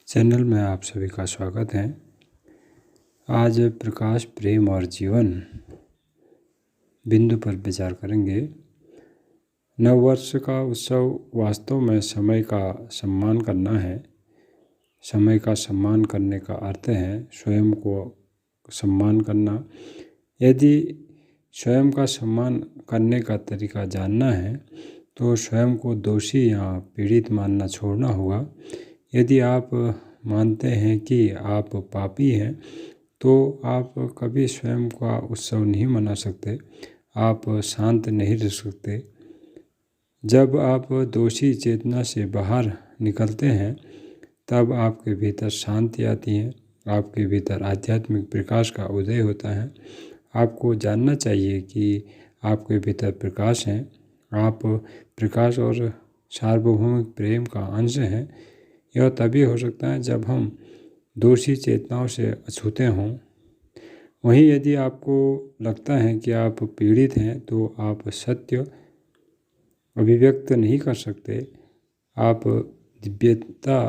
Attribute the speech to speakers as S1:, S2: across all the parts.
S1: Channel में आप सभी का स्वागत है। आज प्रकाश, प्रेम और जीवन बिंदु पर विचार करेंगे। नववर्ष का उत्सव वास्तव में समय का सम्मान करना है। समय का सम्मान करने का अर्थ है स्वयं को सम्मान करना। यदि स्वयं का सम्मान करने का तरीका जानना है तो स्वयं को दोषी या पीड़ित मानना छोड़ना होगा। यदि आप मानते हैं कि आप पापी हैं तो आप कभी स्वयं का उत्सव नहीं मना सकते, आप शांत नहीं रह सकते। जब आप दोषी चेतना से बाहर निकलते हैं तब आपके भीतर शांति आती है, आपके भीतर आध्यात्मिक प्रकाश का उदय होता है। आपको जानना चाहिए कि आपके भीतर प्रकाश है। आप प्रकाश और सार्वभौमिक प्रेम का अंश हैं। यह तभी हो सकता है जब हम दोषी चेतनाओं से अछूते हों। वहीं यदि आपको लगता है कि आप पीड़ित हैं तो आप सत्य अभिव्यक्त नहीं कर सकते, आप दिव्यता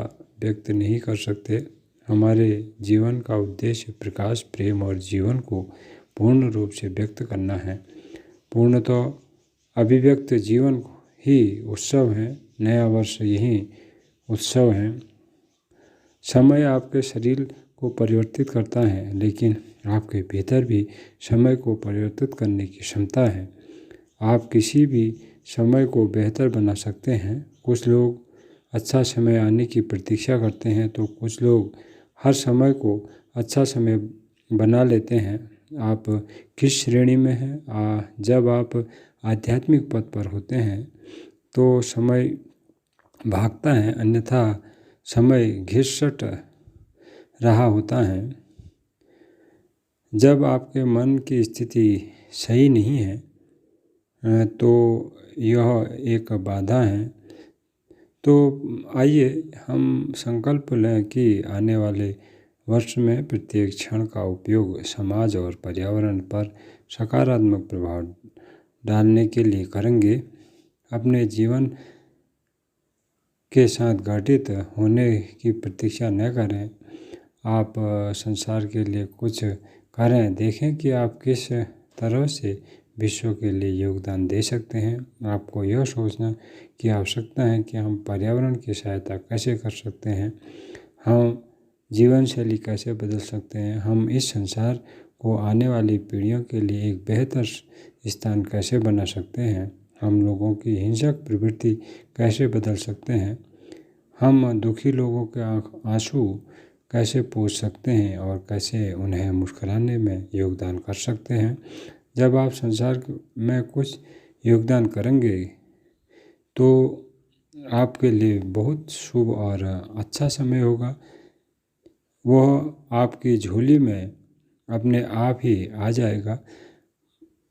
S1: व्यक्त नहीं कर सकते। हमारे जीवन का उद्देश्य प्रकाश, प्रेम और जीवन को पूर्ण रूप से व्यक्त करना है। पूर्णतः अभिव्यक्त जीवन ही उत्सव है। नया वर्ष यही उत्सव है। समय आपके शरीर को परिवर्तित करता है, लेकिन आपके भीतर भी समय को परिवर्तित करने की क्षमता है। आप किसी भी समय को बेहतर बना सकते हैं। कुछ लोग अच्छा समय आने की प्रतीक्षा करते हैं तो कुछ लोग हर समय को अच्छा समय बना लेते हैं। आप किस श्रेणी में हैं? जब आप आध्यात्मिक पथ पर होते हैं तो समय भागता है, अन्यथा समय घिसट रहा होता है। जब आपके मन की स्थिति सही नहीं है तो यह एक बाधा है। तो आइए हम संकल्प लें कि आने वाले वर्ष में प्रत्येक क्षण का उपयोग समाज और पर्यावरण पर सकारात्मक प्रभाव डालने के लिए करेंगे। अपने जीवन के साथ घटित होने की प्रतीक्षा न करें। आप संसार के लिए कुछ करें, देखें कि आप किस तरह से विश्व के लिए योगदान दे सकते हैं। आपको यह सोचना की आवश्यकता है कि हम पर्यावरण की सहायता कैसे कर सकते हैं, हम जीवन शैली कैसे बदल सकते हैं, हम इस संसार को आने वाली पीढ़ियों के लिए एक बेहतर स्थान कैसे बना सकते हैं, हम लोगों की हिंसक प्रवृत्ति कैसे बदल सकते हैं, हम दुखी लोगों के आंसू कैसे पोंछ सकते हैं और कैसे उन्हें मुस्कुराने में योगदान कर सकते हैं। जब आप संसार में कुछ योगदान करेंगे तो आपके लिए बहुत शुभ और अच्छा समय होगा। वह आपकी झोली में अपने आप ही आ जाएगा।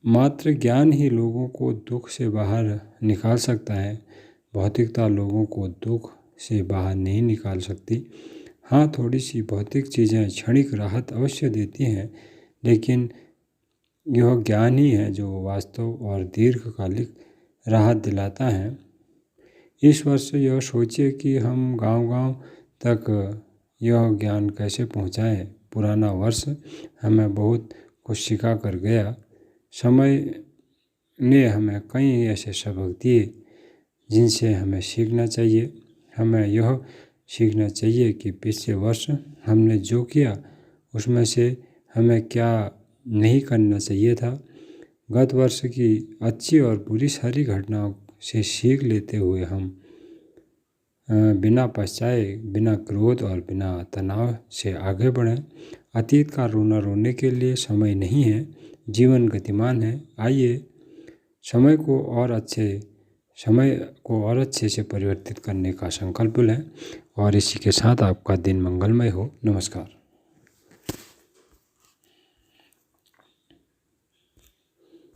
S1: मात्र ज्ञान ही लोगों को दुख से बाहर निकाल सकता है। भौतिकता लोगों को दुख से बाहर नहीं निकाल सकती। हाँ, थोड़ी सी भौतिक चीज़ें क्षणिक राहत अवश्य देती हैं, लेकिन यह ज्ञान ही है जो वास्तव और दीर्घकालिक राहत दिलाता है। इस वर्ष यह सोचिए कि हम गांव-गांव तक यह ज्ञान कैसे पहुंचाएं। पुराना वर्ष हमें बहुत कुछ सिखा कर गया। समय ने हमें कई ऐसे सबक दिए जिनसे हमें सीखना चाहिए। हमें यह सीखना चाहिए कि पिछले वर्ष हमने जो किया उसमें से हमें क्या नहीं करना चाहिए था। गत वर्ष की अच्छी और बुरी सारी घटनाओं से सीख लेते हुए हम बिना पछताए, बिना क्रोध और बिना तनाव से आगे बढ़ें। अतीत का रोना रोने के लिए समय नहीं है, जीवन गतिमान है। आइए समय को और अच्छे से परिवर्तित करने का संकल्प लें और इसी के साथ आपका दिन मंगलमय हो। नमस्कार।